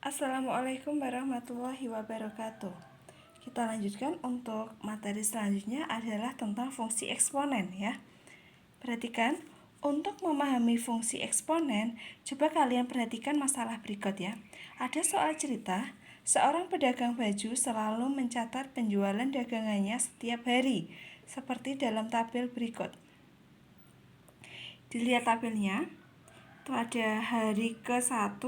Assalamualaikum warahmatullahi wabarakatuh. Kita lanjutkan untuk materi selanjutnya adalah tentang fungsi eksponen ya. Perhatikan, untuk memahami fungsi eksponen, coba kalian perhatikan masalah berikut ya. Ada soal cerita, seorang pedagang baju selalu mencatat penjualan dagangannya setiap hari, seperti dalam tabel berikut. Dilihat tabelnya, itu ada hari ke-1,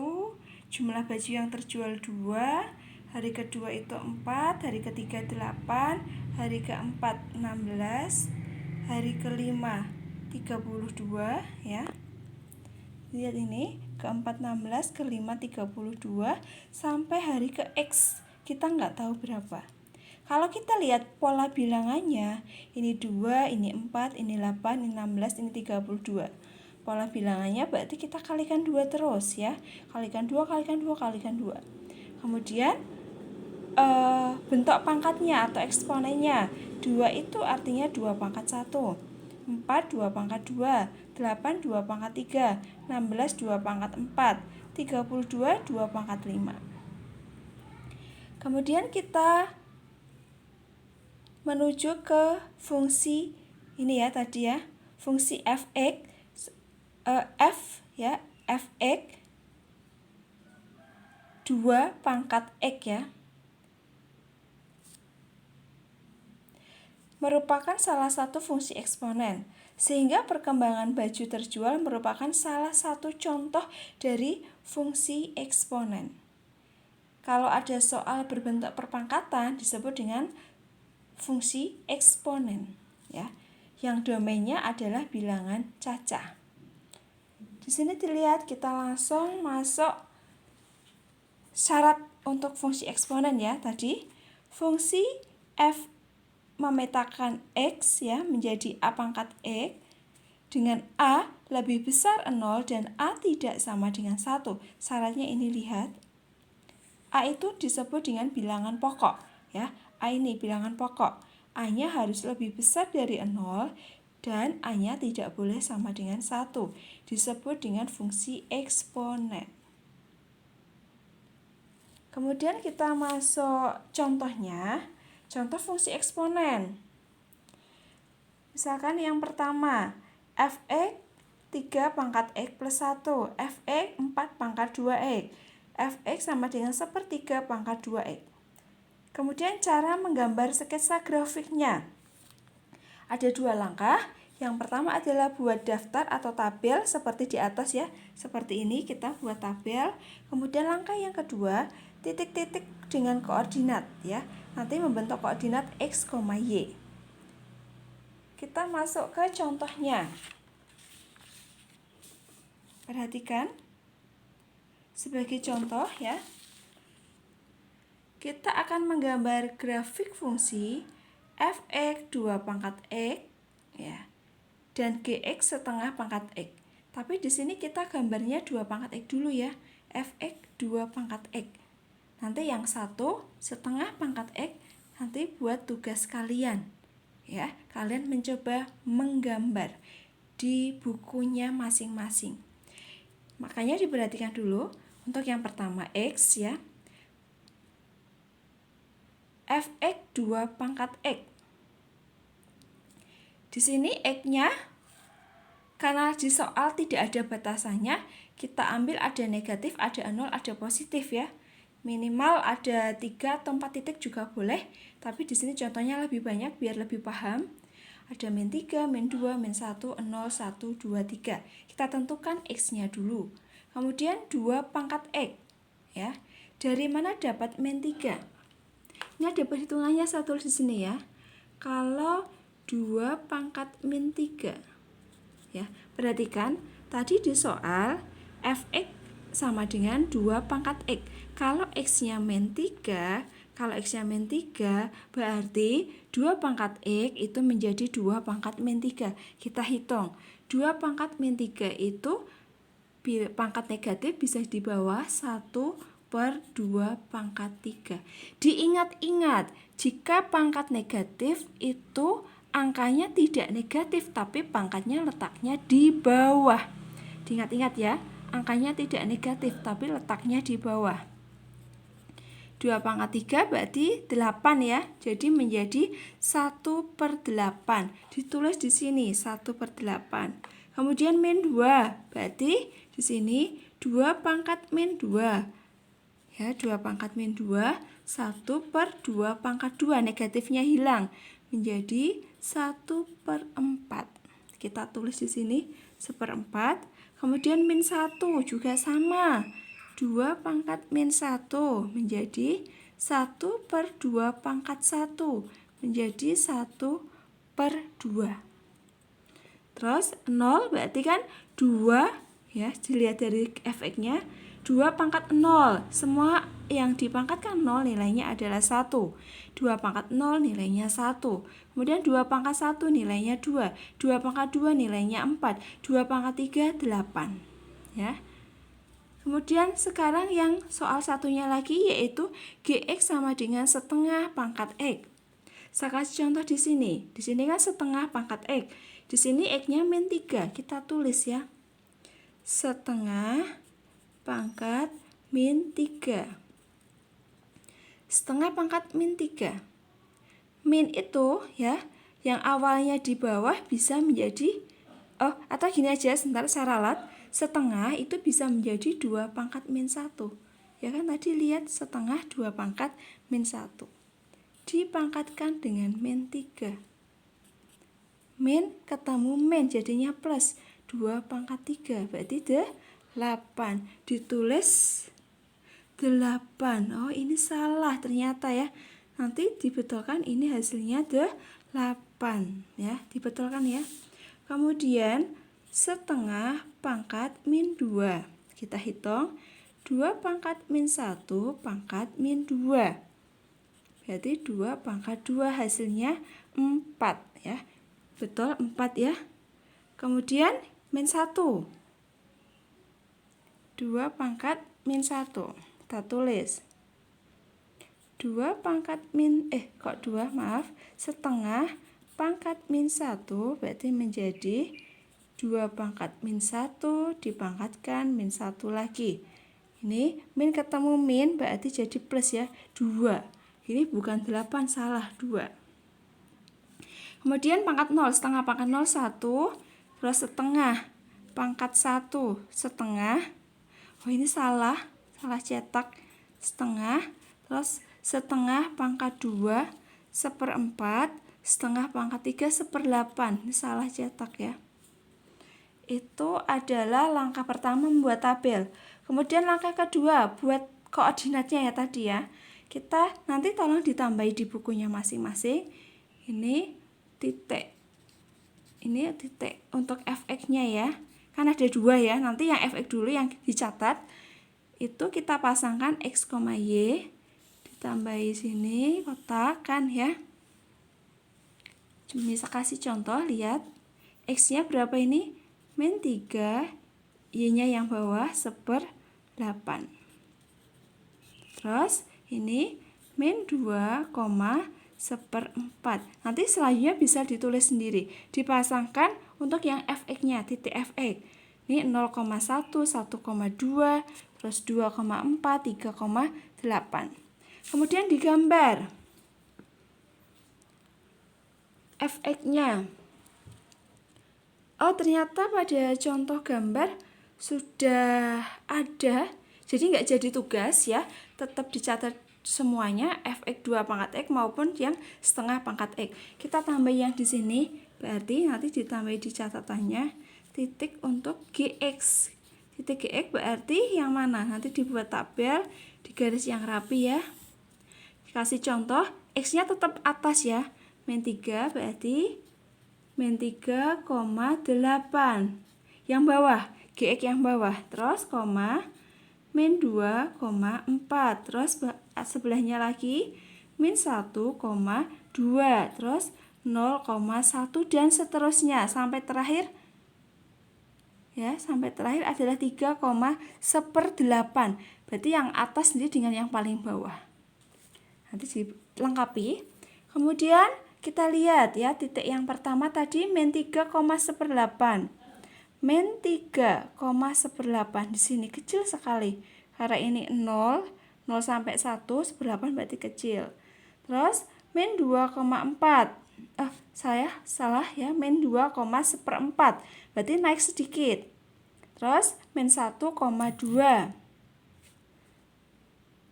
jumlah baju yang terjual 2, hari kedua itu 4, hari ketiga 8, hari keempat 16, hari kelima 32 ya. Lihat ini, keempat 16, kelima 32, sampai hari ke X kita nggak tahu berapa. Kalau kita lihat pola bilangannya, ini 2, ini 4, ini 8, ini 16, ini 32. Pola bilangannya berarti kita kalikan 2 terus ya. Kalikan 2, kalikan 2, kalikan 2. Kemudian bentuk pangkatnya atau eksponennya. 2 itu artinya 2 pangkat 1. 4, 2 pangkat 2. 8, 2 pangkat 3. 16, 2 pangkat 4. 32, 2 pangkat 5. Kemudian kita menuju ke fungsi ini ya tadi ya. Fungsi fx fx 2 pangkat x ya, merupakan salah satu fungsi eksponen, sehingga perkembangan baju terjual merupakan salah satu contoh dari fungsi eksponen. Kalau ada soal berbentuk perpangkatan disebut dengan fungsi eksponen ya, yang domainnya adalah bilangan cacah. Di sini dilihat, kita langsung masuk syarat untuk fungsi eksponen ya tadi. Fungsi f memetakan x ya menjadi a pangkat x dengan a lebih besar 0 dan a tidak sama dengan 1. Syaratnya ini lihat. A itu disebut dengan bilangan pokok ya. A ini bilangan pokok. A-nya harus lebih besar dari 0 dan A-nya tidak boleh sama dengan 1. Disebut dengan fungsi eksponen. Kemudian kita masuk contohnya. Contoh fungsi eksponen. Misalkan yang pertama, fx 3 pangkat x plus 1, fx 4 pangkat 2x, fx sama dengan 1/3 pangkat 2x. Kemudian cara menggambar sketsa grafiknya. Ada 2 langkah. Yang pertama adalah buat daftar atau tabel seperti di atas ya. Seperti ini kita buat tabel. Kemudian langkah yang kedua, titik-titik dengan koordinat ya. Nanti membentuk koordinat x, y. Kita masuk ke contohnya. Perhatikan. Sebagai contoh ya. Kita akan menggambar grafik fungsi fx 2 pangkat x ya, dan gx setengah pangkat x. Tapi di sini kita gambarnya 2 pangkat x dulu ya. Fx 2 pangkat x. Nanti yang 1 setengah pangkat x nanti buat tugas kalian. Ya, kalian mencoba menggambar di bukunya masing-masing. Makanya diperhatikan dulu untuk yang pertama x ya. Fx 2 pangkat x. Di sini x-nya karena di soal tidak ada batasannya, kita ambil ada negatif, ada 0, ada positif ya. Minimal ada 3 atau 4 titik juga boleh, tapi di sini contohnya lebih banyak biar lebih paham. Ada min 3, min 2, min 1, 0, 1, 2, 3. Kita tentukan x-nya dulu. Kemudian 2 pangkat x ya. Dari mana dapat min 3? Ini ada perhitungannya satu di sini ya. Kalau 2 pangkat min 3 ya, perhatikan tadi di soal fx sama dengan 2 pangkat x. Kalau x-nya min 3, berarti 2 pangkat x itu menjadi 2 pangkat min 3. Kita hitung 2 pangkat min 3 itu pangkat negatif bisa di bawah 1/2 pangkat 3. Diingat-ingat, jika pangkat negatif itu angkanya tidak negatif, tapi pangkatnya letaknya di bawah. Diingat-ingat ya, angkanya tidak negatif, tapi letaknya di bawah. 2 pangkat 3 berarti 8 ya. Jadi menjadi 1/8. Ditulis di sini 1/8. Kemudian min 2. Berarti di sini 2 pangkat min 2. Ya, 2 pangkat min 2, 1/2 pangkat 2. Negatifnya hilang. Menjadi 1/4. Kita tulis di sini 1/4. Kemudian min 1 juga sama. 2 pangkat min 1 menjadi 1/2 pangkat 1 menjadi 1/2. Terus 0 berarti kan 2 ya, dilihat dari fx-nya 2 pangkat 0. Semua yang dipangkatkan 0 nilainya adalah 1. 2 pangkat 0 nilainya 1. Kemudian 2 pangkat 1 nilainya 2. 2 pangkat 2 nilainya 4. 2 pangkat 3 8. Ya. Kemudian sekarang yang soal satunya lagi yaitu gx sama dengan setengah pangkat x. Saya kasih contoh di sini. Di sini kan setengah pangkat x. Di sini x-nya min 3. Kita tulis ya. Setengah pangkat min 3. Setengah pangkat min 3. Min itu ya, yang awalnya di bawah bisa menjadi atau gini aja, sebentar saya ralat. Setengah itu bisa menjadi 2 pangkat min 1. Ya kan tadi lihat setengah 2 pangkat min 1. Dipangkatkan dengan min 3. Min ketemu min jadinya plus 2 pangkat 3. Berarti 8. Ditulis 8. Oh, ini salah ternyata ya. Nanti dibetulkan, ini hasilnya 8 ya, dibetulkan ya. Kemudian setengah pangkat min 2. Kita hitung 2 pangkat min 1 pangkat min 2. Berarti 2 pangkat 2 hasilnya 4 ya. Betul 4 ya. Kemudian min 1. 2 pangkat min 1. Kita tulis 2 pangkat min setengah pangkat min 1 berarti menjadi 2 pangkat min 1 dipangkatkan min 1 lagi. Ini min ketemu min berarti jadi plus ya, 2. Ini bukan 8, salah 2. Kemudian pangkat 0, setengah pangkat 0 1, terus setengah pangkat 1 setengah. Oh, ini salah cetak. Setengah, terus setengah pangkat 2 1/4, setengah pangkat 3 1/8. Ini salah cetak ya. Itu adalah langkah pertama membuat tabel. Kemudian langkah kedua buat koordinatnya ya tadi ya. Kita nanti tolong ditambahi di bukunya masing-masing. Ini titik. Ini titik untuk fx-nya ya. Kan ada 2 ya. Nanti yang fx dulu yang dicatat. Itu kita pasangkan x, y. Ditambahi sini kotak kan ya. Bisa kasih contoh, lihat. X-nya berapa ini? Min 3, Y-nya yang bawah 1/8. Terus ini min 2, 1/4. Nanti selanjutnya bisa ditulis sendiri. Dipasangkan untuk yang fx-nya, titik fx. Ini 0,1, 1,2, terus 2,4, 3,8. Kemudian digambar fx-nya. Oh, ternyata pada contoh gambar sudah ada, jadi nggak jadi tugas ya, tetap dicatat semuanya fx 2 pangkat x maupun yang setengah pangkat x. Kita tambah yang di sini, berarti nanti ditambah di catatannya titik untuk gx. Titik gx berarti yang mana? Nanti dibuat tabel di garis yang rapi ya. Kasih contoh, x-nya tetap atas ya, min 3 berarti min 3,8. Yang bawah, gx yang bawah. Terus koma, min 2,4. Terus sebelahnya lagi, min 1,2. Terus 0,1 dan seterusnya. Sampai terakhir, ya, sampai terakhir adalah 3,1/8. Berarti yang atas sendiri dengan yang paling bawah. Nanti dilengkapi. Kemudian kita lihat ya, titik yang pertama tadi min 3,1/8. Min 3,1/8 di sini kecil sekali. Karena ini 0, 0 sampai 1 1/8 berarti kecil. Terus min 2,4. Saya salah ya, min 2,1/4 berarti naik sedikit. Terus min 1,2.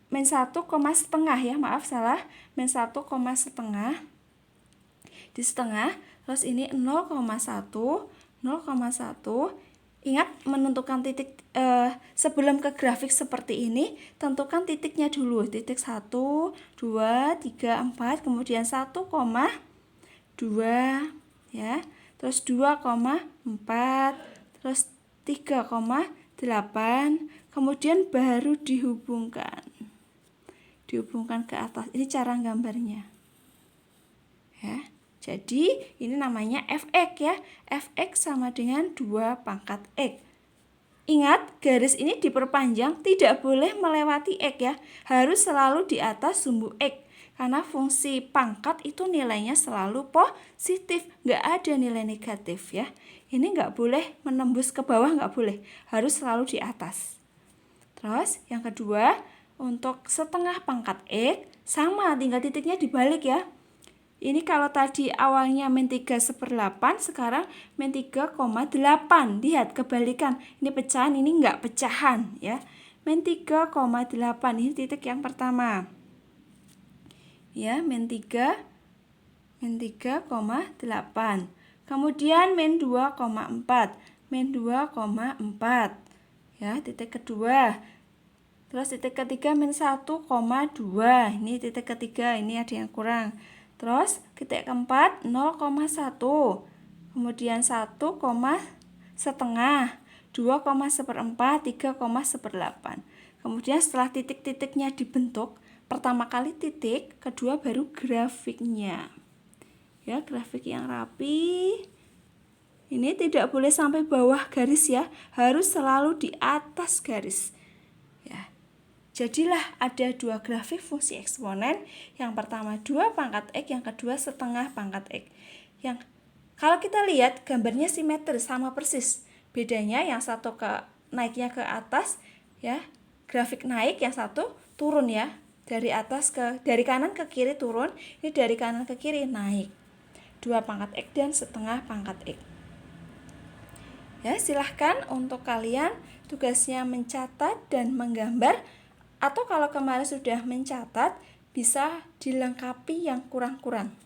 Min 1,5 ya, maaf salah. Min 1,5 di setengah. Terus ini 0,1. Ingat menentukan titik sebelum ke grafik seperti ini, tentukan titiknya dulu. Titik 1, 2, 3, 4, kemudian 1,2 ya. Terus 2,4, terus 3,8, kemudian baru dihubungkan ke atas. Ini cara gambarnya ya. Jadi ini namanya fx ya. Fx sama dengan 2 pangkat x. Ingat, garis ini diperpanjang, tidak boleh melewati x ya. Harus selalu di atas sumbu x. Karena fungsi pangkat itu nilainya selalu positif, nggak ada nilai negatif ya. Ini nggak boleh menembus ke bawah, nggak boleh. Harus selalu di atas. Terus yang kedua, untuk setengah pangkat x sama, tinggal titiknya dibalik ya. Ini kalau tadi awalnya min 3/8, sekarang min 3,8. Lihat kebalikan. Ini pecahan, ini enggak pecahan ya. Min 3,8 ini titik yang pertama. Ya, min 3,8. Kemudian min 2,4. Min 2,4. Ya, titik kedua. Terus titik ketiga min 1,2. Ini titik ketiga, ini ada yang kurang. Terus titik keempat 0,1. Kemudian 1,5, 2,1/4, 3,1/8. Kemudian setelah titik-titiknya dibentuk, pertama kali titik, kedua baru grafiknya. Ya, grafik yang rapi. Ini tidak boleh sampai bawah garis ya, harus selalu di atas garis. Jadilah ada 2 grafik fungsi eksponen. Yang pertama 2 pangkat x, yang kedua setengah pangkat x. Kalau kita lihat gambarnya simetris, sama persis. Bedanya yang satu naiknya ke atas ya, grafik naik, yang satu turun ya. Dari kanan ke kiri turun, ini dari kanan ke kiri naik. 2 pangkat x dan setengah pangkat x. Ya, silahkan untuk kalian tugasnya mencatat dan menggambar. Atau kalau kemarin sudah mencatat, bisa dilengkapi yang kurang-kurang.